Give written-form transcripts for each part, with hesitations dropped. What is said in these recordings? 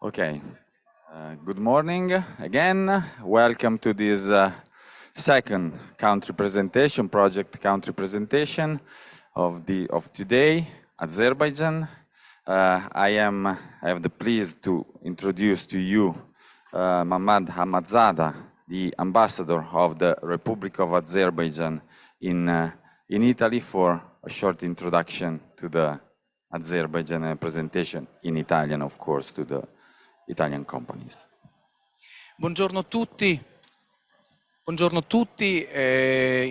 Okay, good morning again. Welcome to this second country presentation, project country presentation of today, Azerbaijan. I have the pleasure to introduce to you Mamad Hamadzada, the ambassador of the Republic of Azerbaijan in Italy, for a short introduction to the Azerbaijan presentation in Italian, of course, to the Italian companies. Buongiorno a tutti.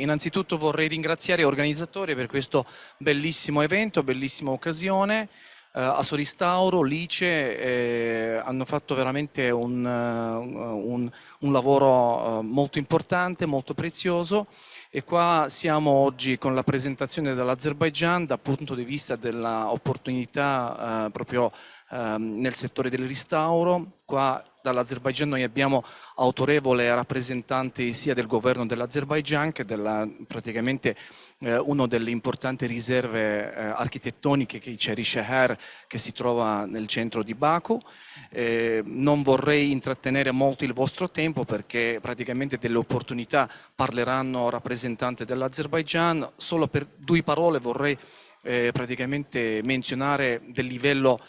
Innanzitutto vorrei ringraziare gli organizzatori per questo bellissimo evento, bellissima occasione. A Restauro, Lice hanno fatto veramente un lavoro molto importante, molto prezioso, e qua siamo oggi con la presentazione dell'Azerbaijan dal punto di vista dell'opportunità proprio nel settore del restauro. Qua dall'Azerbaijan noi abbiamo autorevoli rappresentanti sia del governo dell'Azerbaijan che praticamente una delle importanti riserve architettoniche, che c'è Shah, che si trova nel centro di Baku. Non vorrei intrattenere molto il vostro tempo, perché praticamente delle opportunità parleranno rappresentanti dell'Azerbaijan. Solo per due parole vorrei praticamente menzionare del livello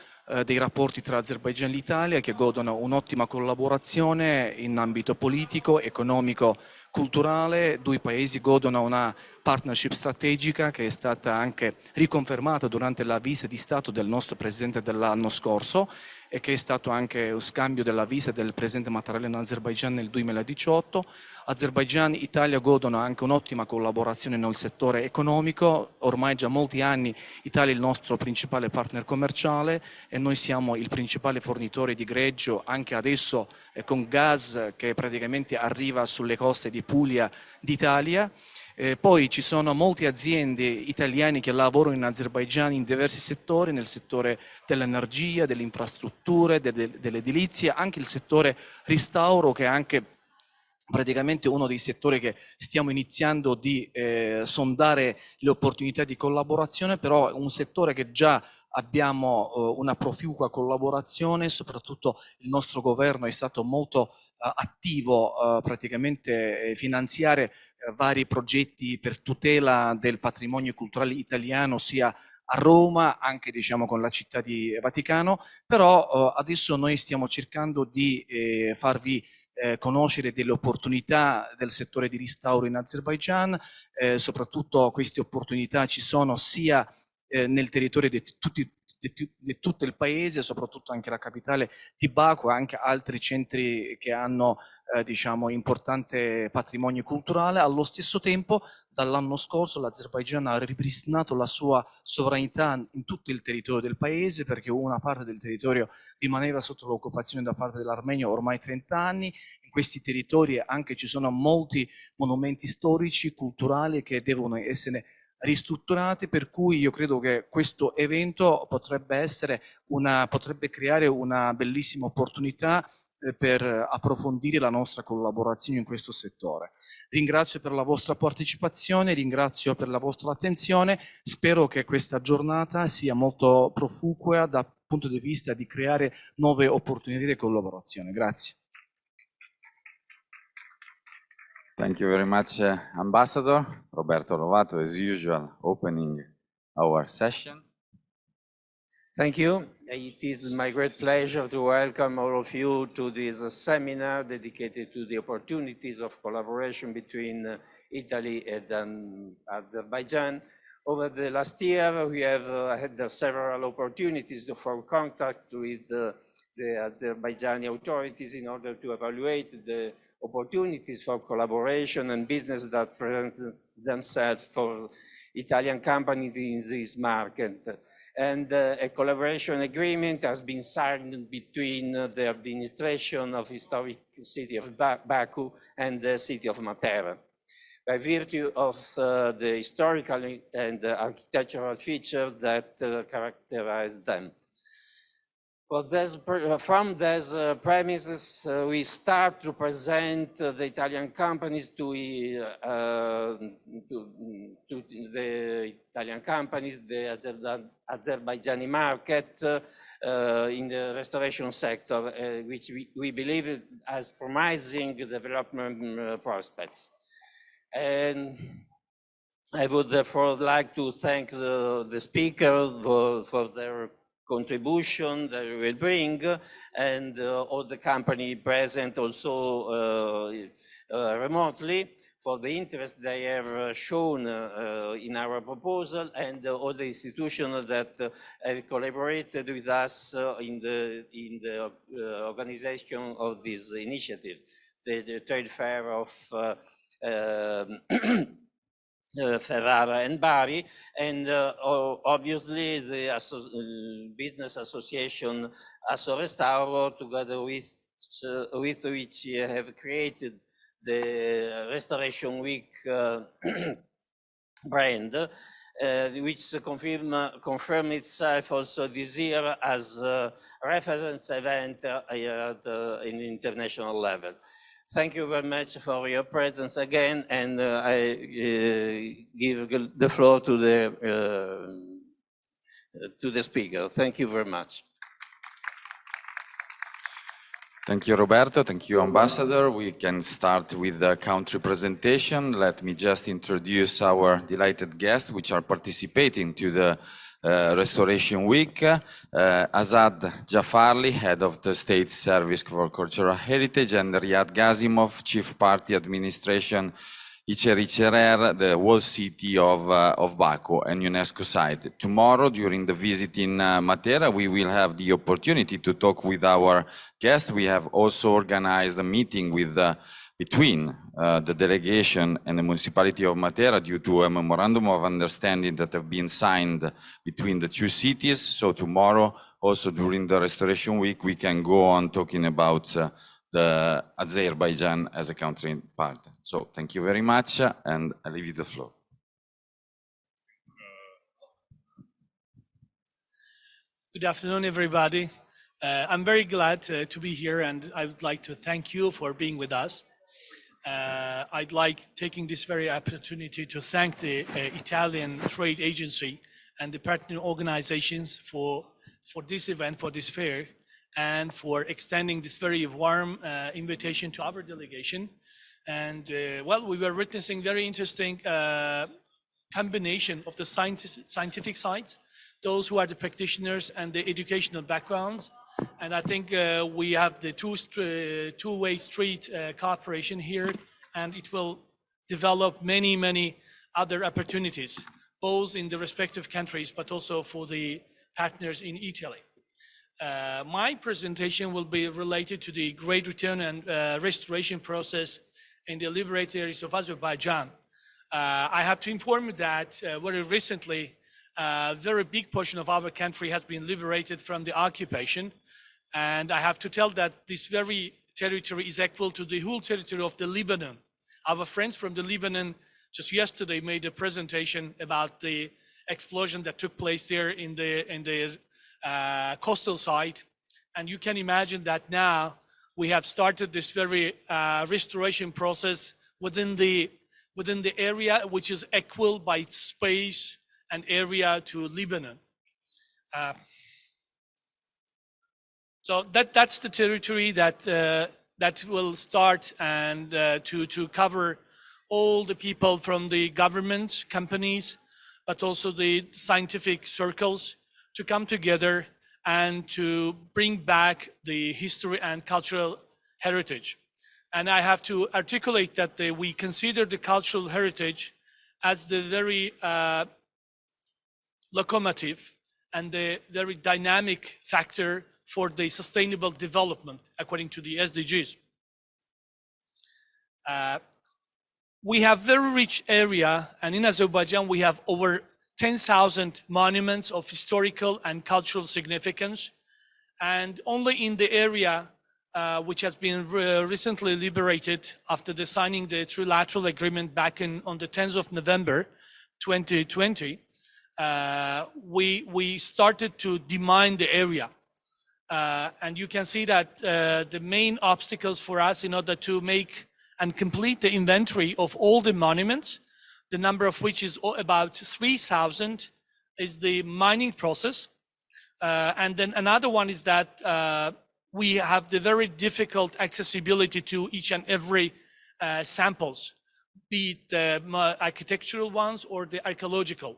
dei rapporti tra Azerbaijan e l'Italia, che godono un'ottima collaborazione in ambito politico, economico, culturale. Due paesi godono una partnership strategica che è stata anche riconfermata durante la visita di Stato del nostro Presidente dell'anno scorso, e che è stato anche lo scambio della visita del Presidente Mattarella in Azerbaijan nel 2018. Azerbaijan e Italia godono anche un'ottima collaborazione nel settore economico. Ormai già molti anni Italia è il nostro principale partner commerciale e noi siamo il principale fornitore di greggio, anche adesso con gas che praticamente arriva sulle coste di Puglia d'Italia. Poi ci sono molte aziende italiane che lavorano in Azerbaijan in diversi settori, nel settore dell'energia, delle infrastrutture, dell'edilizia, anche il settore restauro, che è anche praticamente uno dei settori che stiamo iniziando di sondare le opportunità di collaborazione, però è un settore che già abbiamo una proficua collaborazione. Soprattutto il nostro governo è stato molto attivo praticamente finanziare vari progetti per tutela del patrimonio culturale italiano, sia a Roma, anche diciamo con la città di Vaticano. Però adesso noi stiamo cercando di farvi conoscere delle opportunità del settore di restauro in Azerbaijan. Soprattutto queste opportunità ci sono sia nel territorio di tutto il paese, soprattutto anche la capitale di Baku, anche altri centri che hanno diciamo importante patrimonio culturale. Allo stesso tempo, dall'anno scorso l'Azerbaijan ha ripristinato la sua sovranità in tutto il territorio del paese, perché una parte del territorio rimaneva sotto l'occupazione da parte dell'Armenia ormai 30 anni. In questi territori anche ci sono molti monumenti storici, culturali, che devono essere ristrutturati, per cui io credo che questo evento potrebbe creare una bellissima opportunità per approfondire la nostra collaborazione in questo settore. Ringrazio per la vostra partecipazione, ringrazio per la vostra attenzione. Spero che questa giornata sia molto profugua dal punto di vista di creare nuove opportunità di collaborazione. Grazie. Thank you very much, Ambassador Roberto Lovato, as usual, opening our session. Thank you. It is my great pleasure to welcome all of you to this seminar dedicated to the opportunities of collaboration between Italy and Azerbaijan. Over the last year, we have had several opportunities to form contact with the Azerbaijani authorities in order to evaluate the opportunities for collaboration and business that present themselves for Italian companies in this market. And a collaboration agreement has been signed between the administration of historic city of Baku and the city of Matera. By virtue of the historical and architectural features that characterize them. From these premises, we start to present the Italian companies to the Italian companies, the Azerbaijani market in the restoration sector, which we believe has promising development prospects. And I would therefore like to thank the speakers for their contribution that we will bring, and all the company present also remotely for the interest they have shown in our proposal, and all the institutions that have collaborated with us in the organization of this initiative, the trade fair of Ferrara and Bari, and obviously the business association Restauro, together with which have created the Restoration Week brand, which confirmed itself also this year as a reference event at an international level. Thank you very much for your presence again, and I give the floor to the speaker. Thank you very much. Thank you, Roberto. Thank you, Ambassador. We can start with the country presentation. Let me just introduce our delighted guests which are participating to the Restoration Week. Azad Jafarli, Head of the State Service for Cultural Heritage, and Riyad Gazimov, Chief Party Administration, İçericeler, the whole city of Baku and UNESCO site. Tomorrow, during the visit in Matera, we will have the opportunity to talk with our guests. We have also organized a meeting with between the delegation and the municipality of Matera due to a memorandum of understanding that have been signed between the two cities. So tomorrow, also during the Restoration Week, we can go on talking about the Azerbaijan as a country part. So thank you very much, and I leave you the floor. Good afternoon, everybody. I'm very glad to be here, and I would like to thank you for being with us. I'd like taking this very opportunity to thank the Italian Trade Agency and the partner organizations for this event, for this fair, and for extending this very warm invitation to our delegation. And well, we were witnessing very interesting combination of the scientific side, those who are the practitioners and the educational backgrounds. And I think we have the two-way street cooperation here, and it will develop many other opportunities, both in the respective countries, but also for the partners in Italy. My presentation will be related to the great return and restoration process in the liberated areas of Azerbaijan. I have to inform you that very recently, a very big portion of our country has been liberated from the occupation. And I have to tell that this very territory is equal to the whole territory of the Lebanon. Our friends from the Lebanon just yesterday made a presentation about the explosion that took place there in the coastal side. And you can imagine that now we have started this very restoration process within the area, which is equal by its space and area to Lebanon. So that's the territory that will start and to cover all the people from the government, companies, but also the scientific circles to come together and to bring back the history and cultural heritage. And I have to articulate that we consider the cultural heritage as the very locomotive and the very dynamic factor for the sustainable development according to the SDGs. We have very rich area, and in Azerbaijan we have over 10,000 monuments of historical and cultural significance. And only in the area which has been recently liberated after the signing the trilateral agreement back on the 10th of November 2020, we started to demine the area. And you can see that the main obstacles for us in order to make and complete the inventory of all the monuments, the number of which is about 3,000, is the mining process. And then another one is that we have the very difficult accessibility to each and every samples, be it the architectural ones or the archaeological.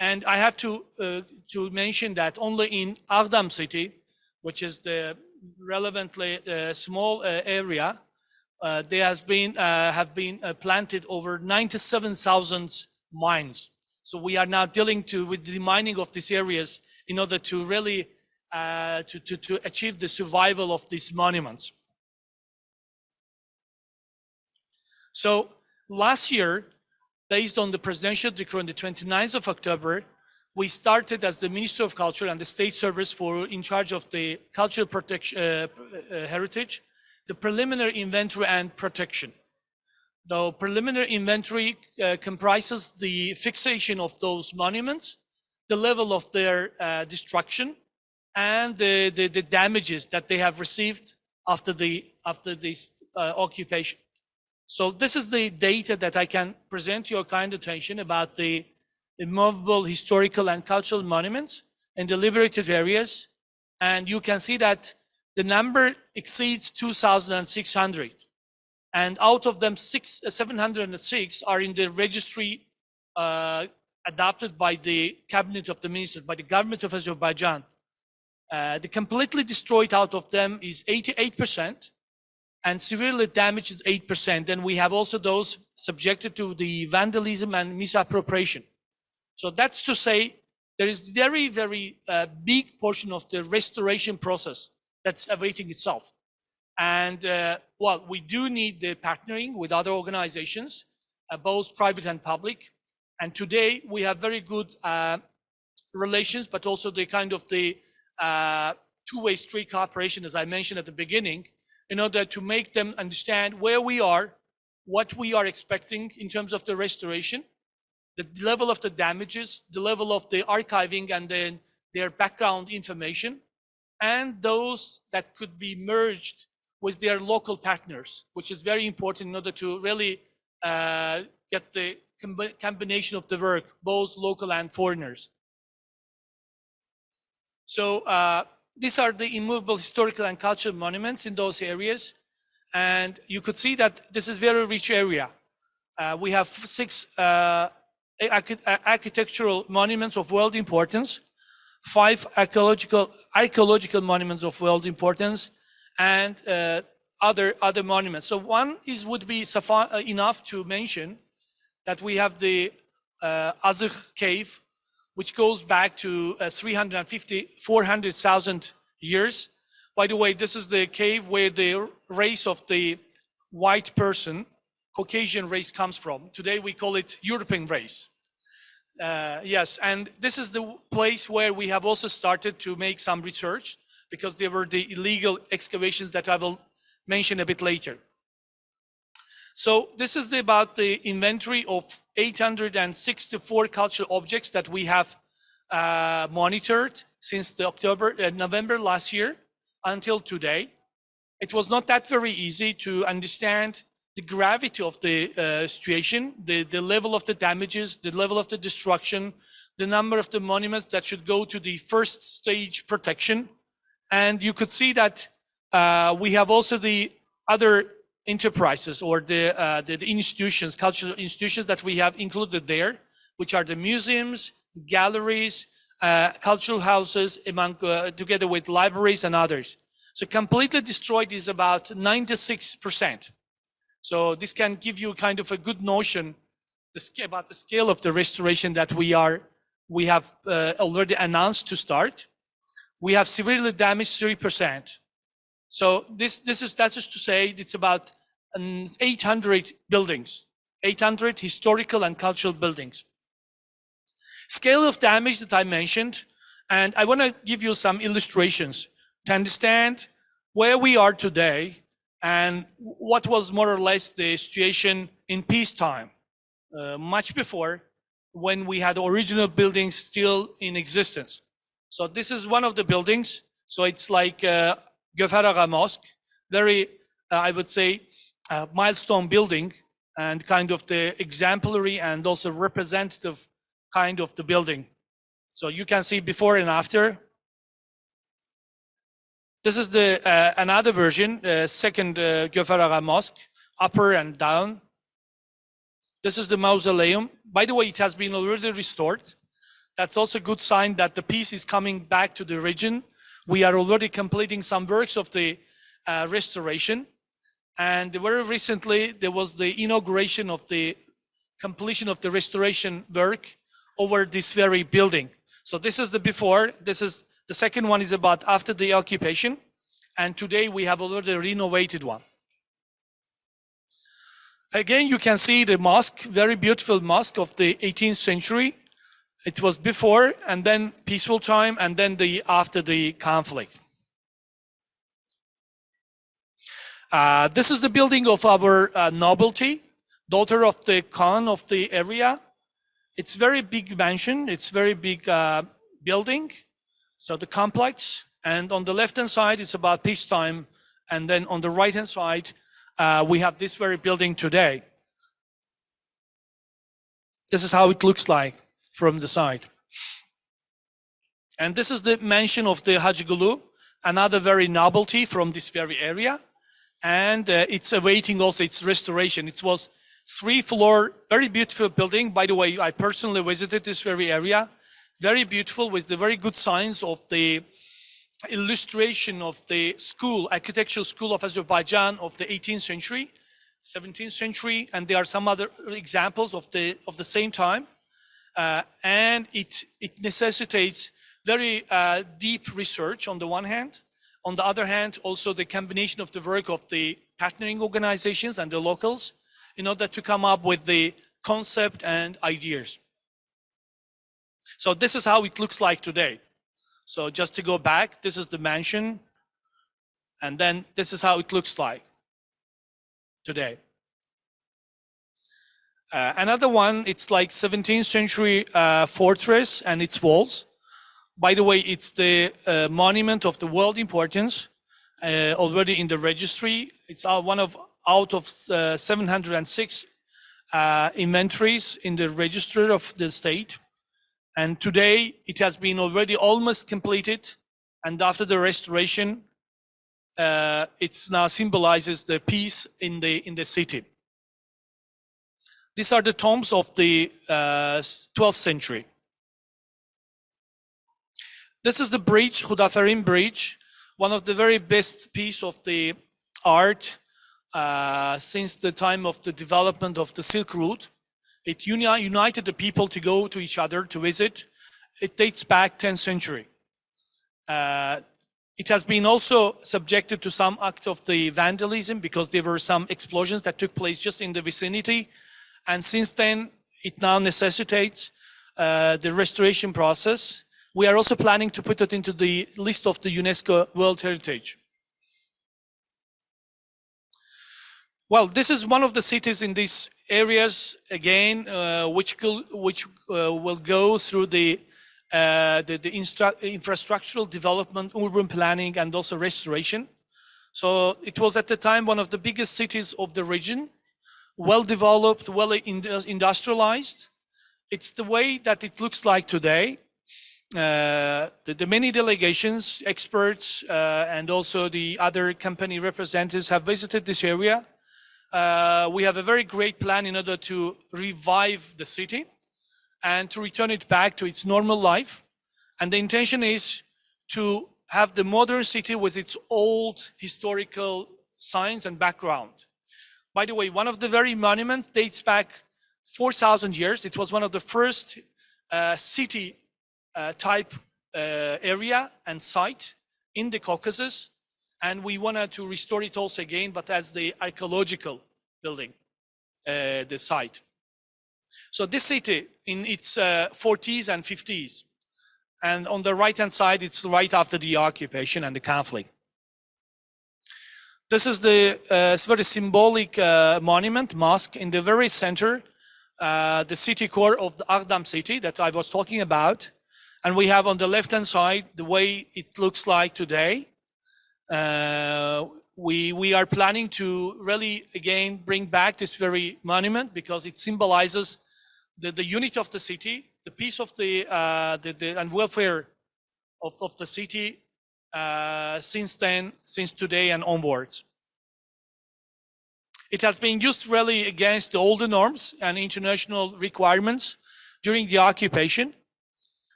And I have to mention that only in Agdam city, which is the relevantly small area, there have been planted over 97,000 mines. So we are now dealing with the mining of these areas in order to really to achieve the survival of these monuments. So last year, based on the presidential decree on the 29th of October, we started as the Ministry of Culture and the State Service in charge of the cultural protection heritage, the preliminary inventory and protection. The preliminary inventory comprises the fixation of those monuments, the level of their destruction, and the damages that they have received after this occupation. So this is the data that I can present to your kind attention about the immovable historical and cultural monuments in the liberated areas. And you can see that the number exceeds 2,600. And out of them, 706 are in the registry adopted by the Cabinet of the Ministers, by the government of Azerbaijan. The completely destroyed out of them is 88%. And severely damaged is 8%. Then we have also those subjected to the vandalism and misappropriation. So that's to say, there is very, very big portion of the restoration process that's awaiting itself. And well, we do need the partnering with other organizations, both private and public. And today we have very good relations, but also the kind of the two-way street cooperation, as I mentioned at the beginning, in order to make them understand where we are, what we are expecting in terms of the restoration, the level of the damages, the level of the archiving and then their background information, and those that could be merged with their local partners, which is very important in order to really get the combination of the work, both local and foreigners. So these are the immovable historical and cultural monuments in those areas. And you could see that this is very rich area. We have 6 architectural monuments of world importance, 5 archaeological monuments of world importance, and other monuments. So one would be enough to mention that we have the Azık cave, which goes back to 400,000 years. By the way, this is the cave where the race of the white person, Caucasian race, comes from. Today we call it European race. Yes, and this is the place where we have also started to make some research, because there were the illegal excavations that I will mention a bit later. So this is about the inventory of 864 cultural objects that we have monitored since the November last year until today. It was not that very easy to understand the gravity of the situation, the level of the damages, the level of the destruction, the number of the monuments that should go to the first stage protection. And you could see that we have also the other enterprises or the institutions, cultural institutions that we have included there, which are the museums, galleries, cultural houses, together with libraries and others. So completely destroyed is about 96%. So this can give you kind of a good notion about the scale of the restoration that we have already announced to start. We have severely damaged 3%. So that's just to say it's about 800 buildings, 800 historical and cultural buildings. Scale of damage that I mentioned, and I want to give you some illustrations to understand where we are today and what was more or less the situation in peacetime, much before, when we had original buildings still in existence. So this is one of the buildings. So it's like Göferara Mosque, very, I would say, milestone building and kind of the exemplary and also representative kind of the building. So you can see before and after. This is the another version, second Göferara Mosque, upper and down. This is the mausoleum. By the way, it has been already restored. That's also a good sign that the peace is coming back to the region. We are already completing some works of the restoration. And very recently, there was the inauguration of the completion of the restoration work over this very building. So this is the before. This is the second one is about after the occupation. And today we have already renovated one. Again, you can see the mosque, very beautiful mosque of the 18th century. It was before and then peaceful time and then after the conflict. This is the building of our nobility, daughter of the Khan of the area. It's very big mansion, it's very big building, so the complex. And on the left-hand side, it's about peacetime. And then on the right-hand side, we have this very building today. This is how it looks like from the side. And this is the mansion of the Hajj Gulu, another very novelty from this very area. And it's awaiting also its restoration. It was 3-floor, very beautiful building. By the way, I personally visited this very area. Very beautiful with the very good signs of the illustration of the school, architectural school of Azerbaijan of the 18th century, 17th century, and there are some other examples of the same time. And it necessitates very deep research on the one hand. On the other hand, also the combination of the work of the partnering organizations and the locals in order to come up with the concept and ideas. So this is how it looks like today. So just to go back, this is the mansion, and then this is how it looks like today. Another one, it's like 17th century fortress and its walls. By the way, it's the monument of the world importance, already in the registry. It's one of out of 706 inventories in the register of the state. And today it has been already almost completed. And after the restoration, it now symbolizes the peace in the city. These are the tombs of the 12th century. This is the bridge, Hudatharim bridge, one of the very best piece of the art since the time of the development of the Silk Route. It united the people to go to each other to visit. It dates back 10th century. It has been also subjected to some act of the vandalism because there were some explosions that took place just in the vicinity. And since then, it now necessitates the restoration process. We are also planning to put it into the list of the UNESCO World Heritage. Well, this is one of the cities in these areas, again, which will go through the infrastructural development, urban planning, and also restoration. So it was at the time one of the biggest cities of the region, well developed, well industrialized. It's the way that it looks like today. The many delegations, experts, and also the other company representatives have visited this area. We have a very great plan in order to revive the city and to return it back to its normal life. And the intention is to have the modern city with its old historical signs and background. By the way, one of the very monuments dates back 4,000 years. It was one of the first city type area and site in the Caucasus. And we wanted to restore it also again, but as the archaeological building, the site. So this city in its 40s and 50s, and on the right-hand side, it's right after the occupation and the conflict. This is the very symbolic monument, mosque, in the very center, the city core of the Aghdam city that I was talking about. And we have on the left-hand side the way it looks like today. We are planning to really, again, bring back this very monument because it symbolizes the unity of the city, the peace of the and welfare of the city since today and onwards. It has been used really against the older norms and international requirements during the occupation.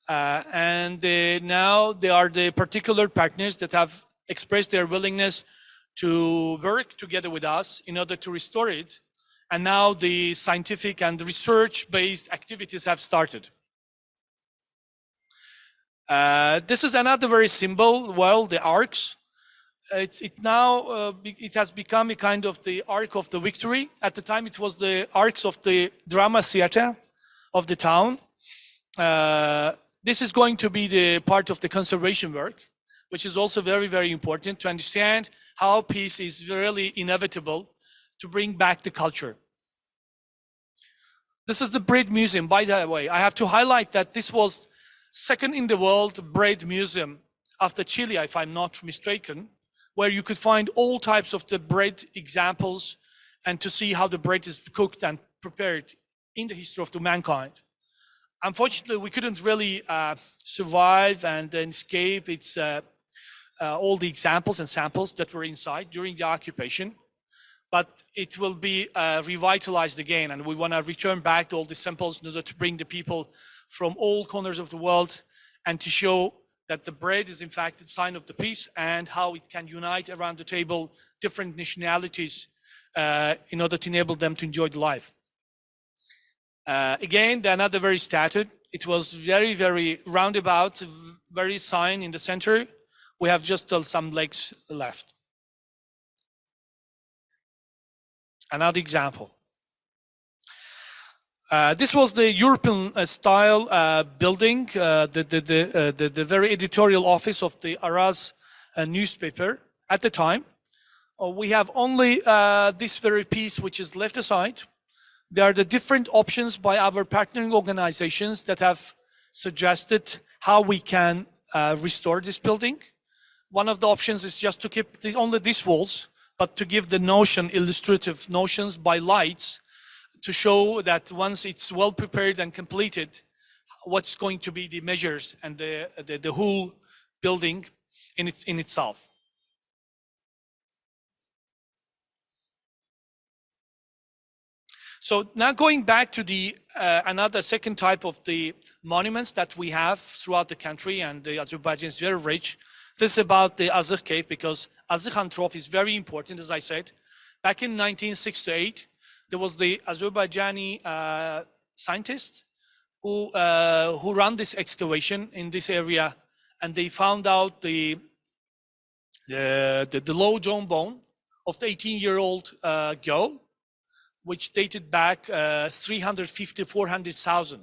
And now they are the particular partners that have expressed their willingness to work together with us in order to restore it. And now the scientific and research-based activities have started. This is another very symbol, well, the arcs. It has become a kind of the arc of the victory. At the time, it was the arcs of the drama theater of the town. This is going to be the part of the conservation work, which is also very, very important to understand how peace is really inevitable to bring back the culture. This is the bread museum, by the way. I have to highlight that this was second in the world bread museum after Chile, if I'm not mistaken, where you could find all types of the bread examples and to see how the bread is cooked and prepared in the history of the mankind. Unfortunately, we couldn't really survive and escape its all the examples and samples that were inside during the occupation, but it will be revitalized again, and we want to return back to all the samples in order to bring the people from all corners of the world and to show that the bread is in fact the sign of the peace and how it can unite around the table different nationalities in order to enable them to enjoy the life. Again, another very statue. It was very, very roundabout, very sign in the center. We have just some legs left. Another example. This was the European style building, the very editorial office of the Araz newspaper at the time. We have only this very piece which is left aside. There are the different options by our partnering organizations that have suggested how we can restore this building. One of the options is just to keep only these walls, but to give the notion, illustrative notions by lights, to show that once it's well prepared and completed, what's going to be the measures and the whole building in itself. So now going back to the another second type of the monuments that we have throughout the country, and the Azerbaijan is very rich. This is about the Azır cave, because Azıranthrop is very important, as I said. Back in 1968, there was the Azerbaijani scientist who ran this excavation in this area, and they found out the low jawbone of the 18-year-old girl, which dated back 350, 400,000.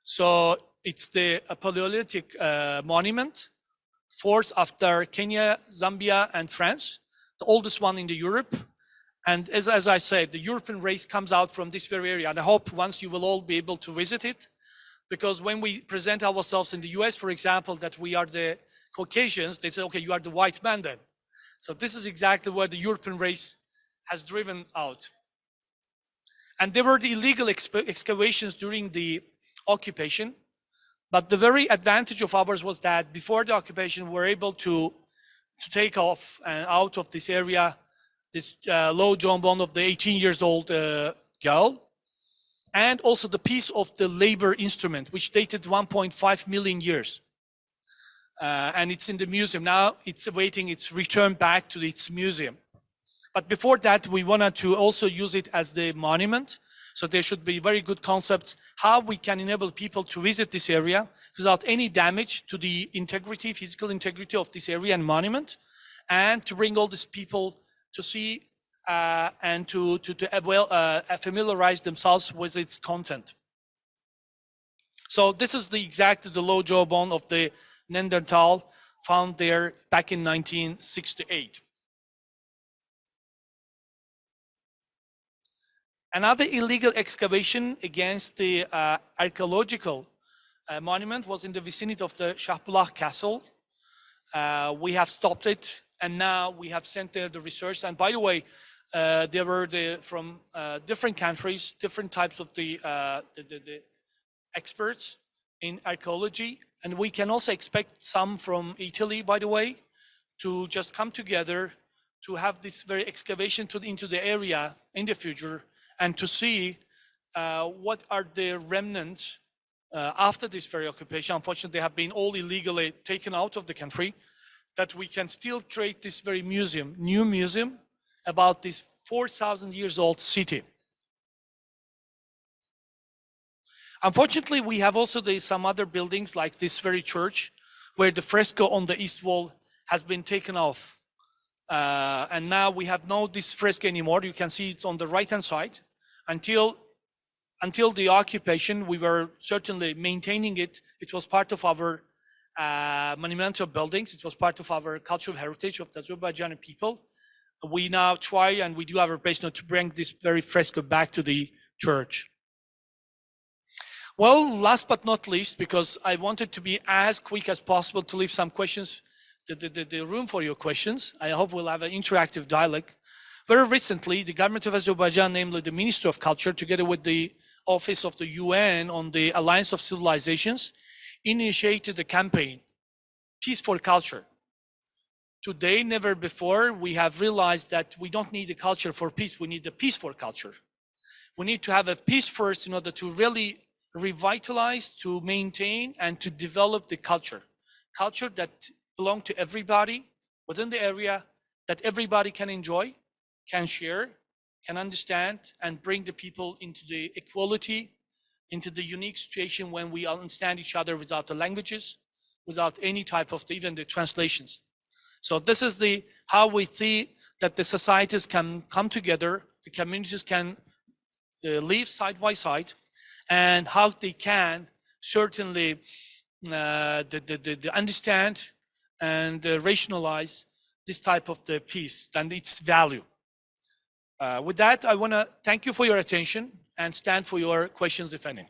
So it's the Paleolithic monument, fourth after Kenya, Zambia, and France, the oldest one in the Europe. And as I said, the European race comes out from this very area. And I hope once you will all be able to visit it, because when we present ourselves in the US, for example, that we are the Caucasians, they say, okay, you are the white man then. So this is exactly where the European race has driven out. And there were the illegal excavations during the occupation. But the very advantage of ours was that before the occupation, we were able to take off and out of this area this low jawbone of the 18-year-old girl, and also the piece of the labor instrument, which dated 1.5 million years. And it's in the museum. Now it's awaiting its return back to its museum. But before that, we wanted to also use it as the monument. So there should be very good concepts how we can enable people to visit this area without any damage to the integrity, physical integrity of this area and monument, and to bring all these people to see and to familiarize themselves with its content. So this is the low jawbone of the Neanderthal found there back in 1968. Another illegal excavation against the archaeological monument was in the vicinity of the Shah Castle. We have stopped it, and now we have sent there the research. And by the way, there were from different countries, different types of the experts in archaeology, and we can also expect some from Italy, by the way, to just come together to have this very excavation into the area in the future, and to see what are the remnants after this very occupation. Unfortunately, they have been all illegally taken out of the country, that we can still create this very museum, new museum, about this 4,000 years old city. Unfortunately, we have also some other buildings like this very church, where the fresco on the east wall has been taken off. And now we have no this fresco anymore. You can see it on the right-hand side. Until the occupation, we were certainly maintaining it. It was part of our monumental buildings. It was part of our cultural heritage of the Azerbaijani people. We now try, and we do our best now to bring this very fresco back to the church. Well, last but not least, because I wanted to be as quick as possible to leave some questions, the room for your questions. I hope we'll have an interactive dialogue. Very recently, the government of Azerbaijan, namely the Ministry of Culture, together with the Office of the UN on the Alliance of Civilizations, initiated a campaign, Peace for Culture. Today, never before, we have realized that we don't need a culture for peace, we need a peace for culture. We need to have a peace first in order to really revitalize, to maintain, and to develop the culture. Culture that belongs to everybody within the area, that everybody can enjoy, can share, can understand, and bring the people into the equality, into the unique situation when we understand each other without the languages, without any type of even the translations. So this is how we see that the societies can come together, the communities can live side by side, and how they can certainly understand and rationalize this type of the peace and its value. With that, I want to thank you for your attention and stand for your questions, if any.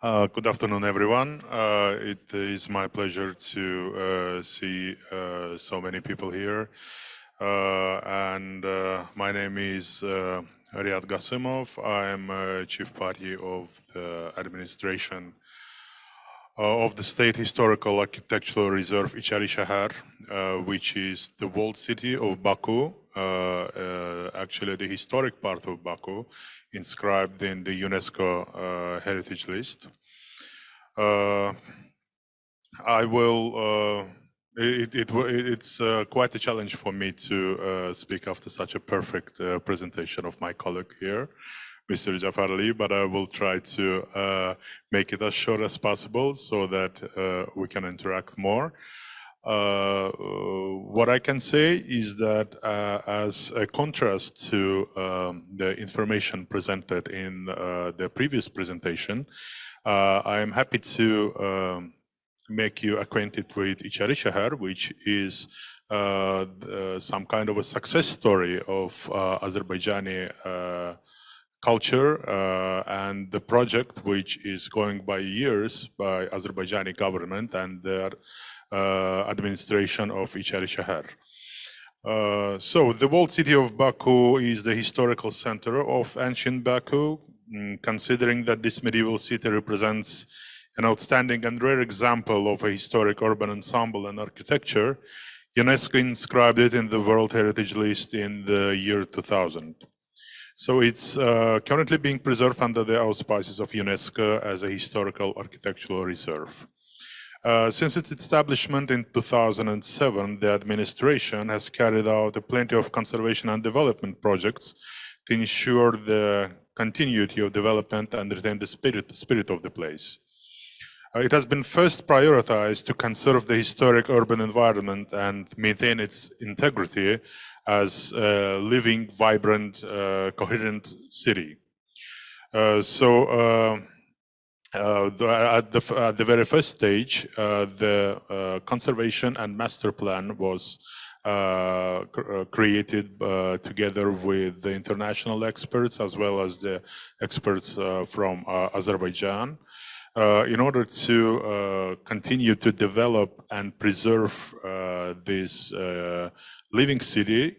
Good afternoon, everyone. It is my pleasure to see so many people here. My name is Riyad Gasimov. I am Chief Party of the administration of the State Historical Architectural Reserve Ichari Shahar, which is the walled city of Baku, actually the historic part of Baku, inscribed in the UNESCO heritage list. It's quite a challenge for me to speak after such a perfect presentation of my colleague here, Mr. Jafar Ali, but I will try to make it as short as possible so that we can interact more. What I can say is that as a contrast to the information presented in the previous presentation, I am happy to make you acquainted with Ichari Shahar, which is some kind of a success story of Azerbaijani culture and the project which is going by years by Azerbaijani government and their administration of Ichari Shahar. So the walled city of Baku is the historical center of ancient Baku, considering that this medieval city represents an outstanding and rare example of a historic urban ensemble and architecture. UNESCO inscribed it in the World Heritage List in the year 2000. So it's currently being preserved under the auspices of UNESCO as a historical architectural reserve. Since its establishment in 2007, the administration has carried out plenty of conservation and development projects to ensure the continuity of development and retain the spirit of the place. It has been first prioritized to conserve the historic urban environment and maintain its integrity as a living, vibrant, coherent city. At the very first stage, the conservation and master plan was created together with the international experts as well as the experts from Azerbaijan in order to continue to develop and preserve this living city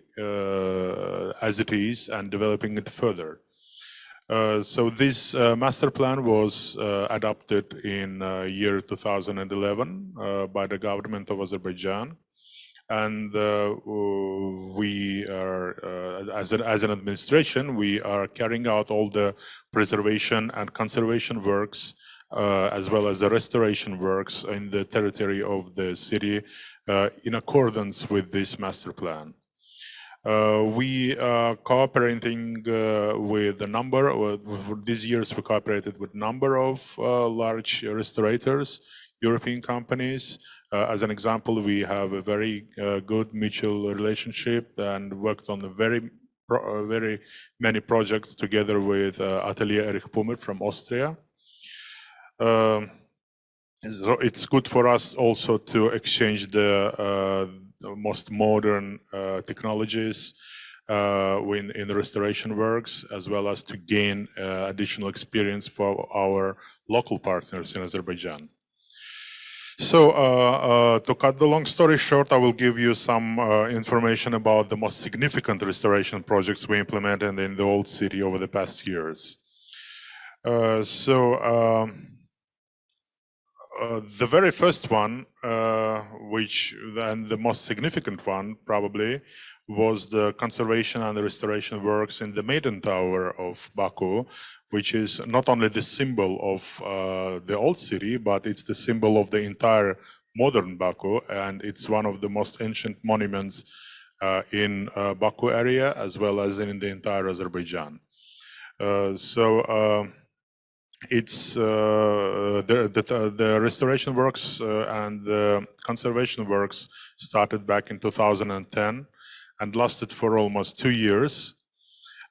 as it is and developing it further. So this master plan was adopted in year 2011 by the government of Azerbaijan, and we are, as an administration, we are carrying out all the preservation and conservation works, as well as the restoration works in the territory of the city in accordance with this master plan. We are cooperating with a number, these years we cooperated with a number of large restaurators, European companies. As an example, we have a very good mutual relationship and worked on very many projects together with Atelier Erich Pummer from Austria. It's good for us also to exchange the most modern technologies in the restoration works, as well as to gain additional experience for our local partners in Azerbaijan. So to cut the long story short, I will give you some information about the most significant restoration projects we implemented in the old city over the past years. The very first one, and the most significant one probably, was the conservation and the restoration works in the Maiden Tower of Baku, which is not only the symbol of the old city, but it's the symbol of the entire modern Baku, and it's one of the most ancient monuments in Baku area, as well as in the entire Azerbaijan. It's the restoration works and the conservation works started back in 2010 and lasted for almost 2 years.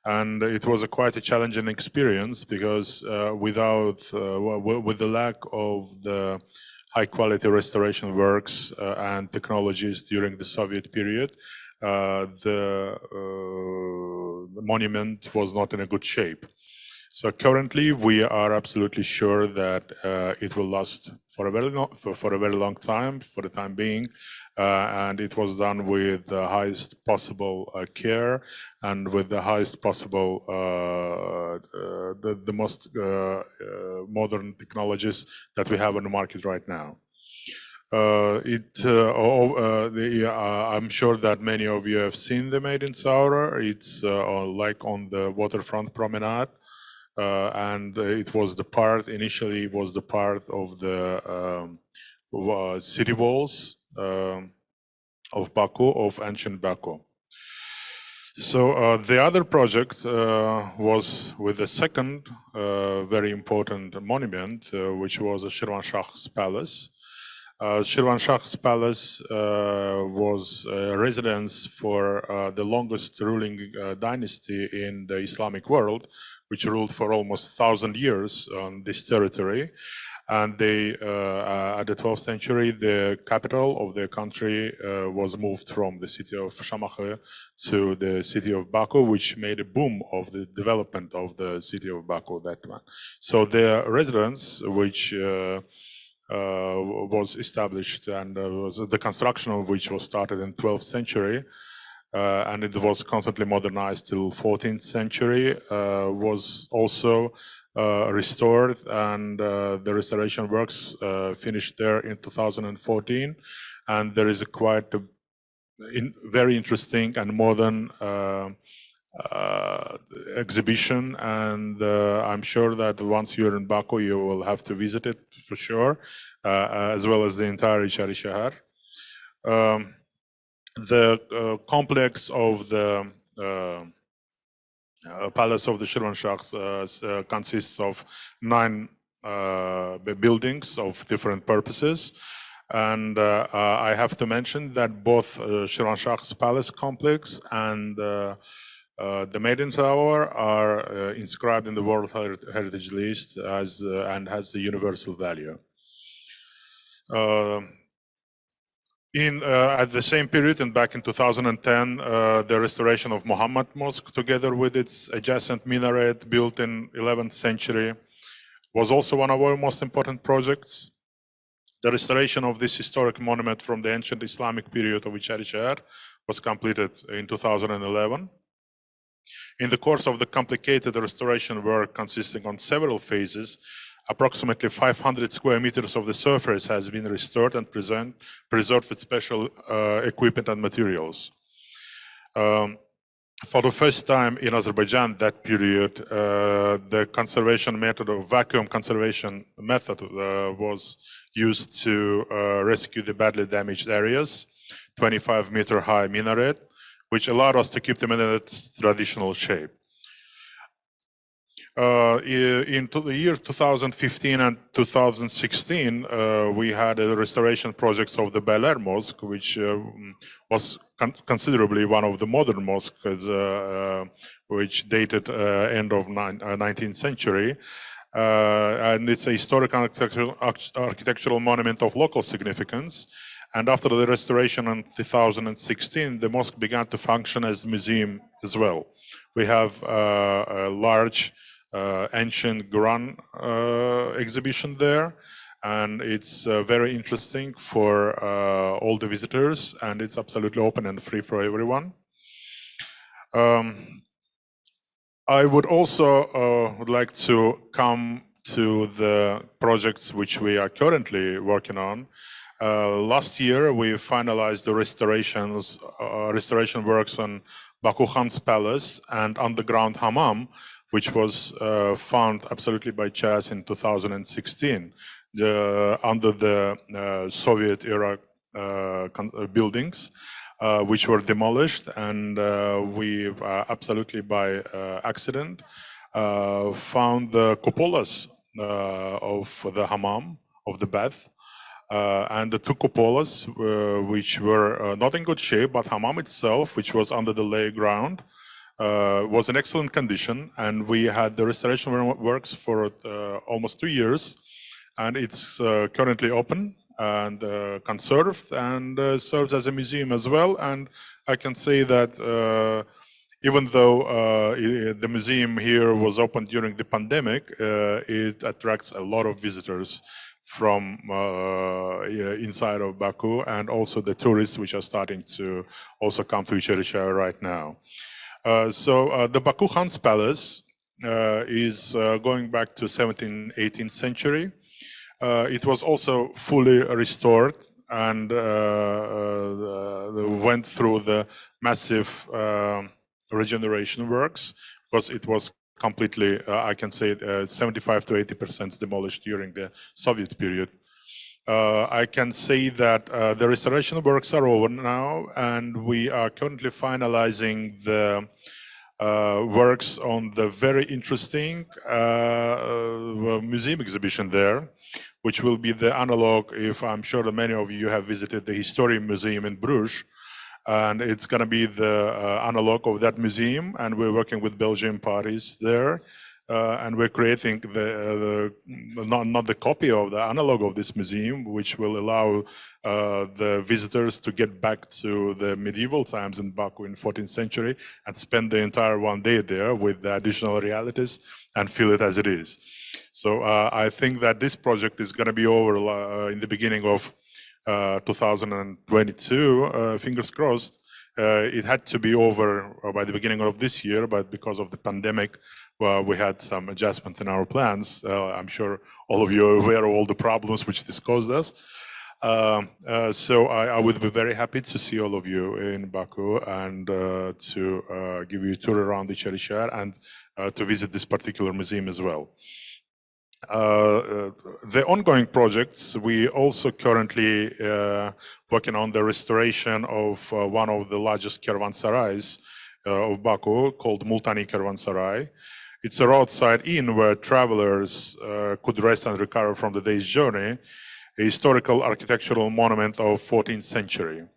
And it was quite a challenging experience because with the lack of the high quality restoration works and technologies during the Soviet period, the monument was not in a good shape. So currently, we are absolutely sure that it will last for a very long time, for the time being, and it was done with the highest possible care and with the highest possible, the most modern technologies that we have on the market right now. I'm sure that many of you have seen the Maiden Tower. It's like on the waterfront promenade. And it was initially was the part of the city walls of Baku, of ancient Baku. So the other project was with the second very important monument, which was Sherman Shah's palace. Sherman Shah's palace was a residence for the longest ruling dynasty in the Islamic world, which ruled for almost 1,000 years on this territory. And they, at the 12th century, the capital of the country was moved from the city of Shamakhë to the city of Baku, which made a boom of the development of the city of Baku, that one. So their residence, which was established and the construction of which was started in 12th century, and it was constantly modernized till 14th century, was also restored, and the restoration works finished there in 2014. And there is a very interesting and modern exhibition, and I'm sure that once you're in Baku, you will have to visit it for sure, as well as the entire Ichari Shahar. The complex of the Palace of the Sherman Shah consists of 9 buildings of different purposes. And I have to mention that both Sherman Shah's palace complex and The Maiden Tower are inscribed in the World Heritage List as and has a universal value. At the same period, and back in 2010, the restoration of Muhammad Mosque, together with its adjacent minaret built in 11th century, was also one of our most important projects. The restoration of this historic monument from the ancient Islamic period of Shah was completed in 2011. In the course of the complicated restoration work consisting on several phases, approximately 500 square meters of the surface has been restored and preserved with special equipment and materials. For the first time in Azerbaijan, that period, the conservation method of vacuum conservation method was used to rescue the badly damaged areas, 25-meter high minaret, which allowed us to keep the minaret's traditional shape. In the year 2015 and 2016, we had a restoration projects of the Bel Air Mosque, which was considerably one of the modern mosques, which dated end of 19th century. And it's a historic architectural monument of local significance. And after the restoration in 2016, the mosque began to function as a museum as well. We have a large ancient Quran exhibition there, and it's very interesting for all the visitors, and it's absolutely open and free for everyone. I would also would like to come to the projects which we are currently working on. Last year, we finalized the restoration works on Bakugan's palace and underground hammam, which was found absolutely by chance in 2016 under the Soviet era buildings, which were demolished, and we absolutely by accident found the cupolas of the hammam, of the bath. And the two cupolas, which were not in good shape, but hammam itself, which was under the lay ground, was in excellent condition. And we had the restoration works for almost 2 years. And it's currently open and conserved and serves as a museum as well. And I can say that even though the museum here was open during the pandemic, it attracts a lot of visitors from inside of Baku, and also the tourists which are starting to also come to Shah right now. So the Baku Khan's palace is going back to 17th, 18th century. It was also fully restored and went through the massive regeneration works, because it was completely, I can say, 75 to 80% demolished during the Soviet period. I can say that the restoration works are over now, and we are currently finalizing the works on the very interesting museum exhibition there, which will be the analog, if I'm sure that many of you have visited the History Museum in Bruges. And it's going to be the analog of that museum, and we're working with Belgian parties there, and we're creating not the copy of the analog of this museum, which will allow the visitors to get back to the medieval times in Baku in 14th century and spend the entire 1 day there with the additional realities and feel it as it is. So I think that this project is going to be over in the beginning of 2022, fingers crossed. It had to be over by the beginning of this year, but because of the pandemic, we had some adjustments in our plans. I'm sure all of you are aware of all the problems which this caused us. So I would be very happy to see all of you in Baku and to give you a tour around the Shah and to visit this particular museum as well. The ongoing projects, we also currently working on the restoration of one of the largest caravansarais of Baku, called Multani Caravansarai. It's a roadside inn where travelers could rest and recover from the day's journey, a historical architectural monument of 14th century.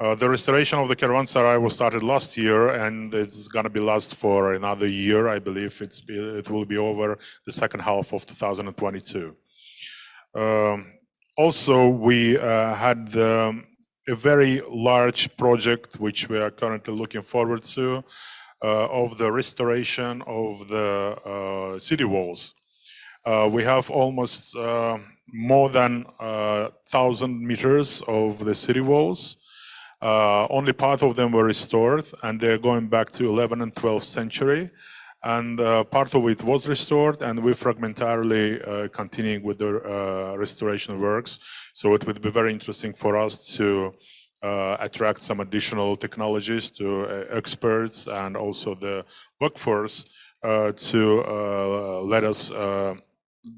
The restoration of the caravanserai was started last year, and it's going to be last for another year. I believe it will be over the second half of 2022. Also, we had a very large project which we are currently looking forward to, of the restoration of the city walls. We have almost more than 1,000 meters of the city walls. Only part of them were restored, and they're going back to 11th and 12th century. And part of it was restored, and we're fragmentarily continuing with the restoration works. So it would be very interesting for us to attract some additional technologies to experts and also the workforce to let us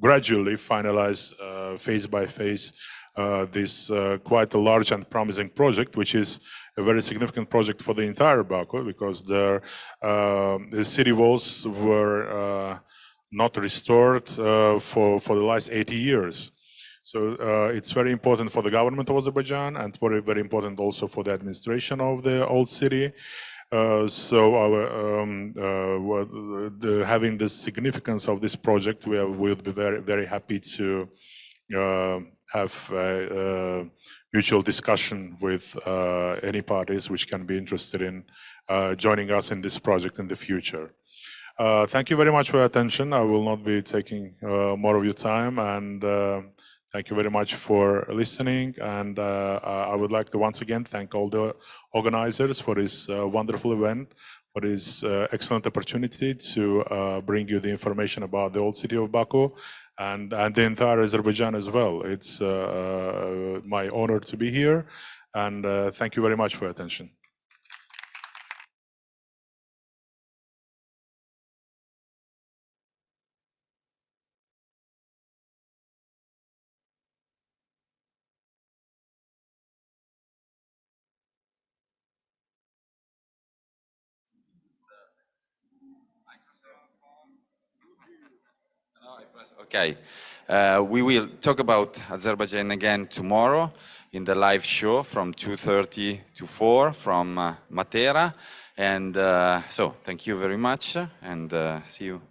gradually finalize phase by phase this quite a large and promising project, which is a very significant project for the entire Baku, because the city walls were not restored for the last 80 years. So it's very important for the government of Azerbaijan, and very, very important also for the administration of the old city. So having the significance of this project, we'll be very, very happy to have a mutual discussion with any parties which can be interested in joining us in this project in the future. Thank you very much for your attention. I will not be taking more of your time, and thank you very much for listening. And I would like to once again thank all the organizers for this wonderful event, for this excellent opportunity to bring you the information about the old city of Baku and the entire Azerbaijan as well. It's my honor to be here, and thank you very much for your attention. Okay, we will talk about Azerbaijan again tomorrow in the live show from 2:30 to 4 from Matera. And so thank you very much, and see you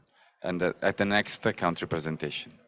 at the next country presentation.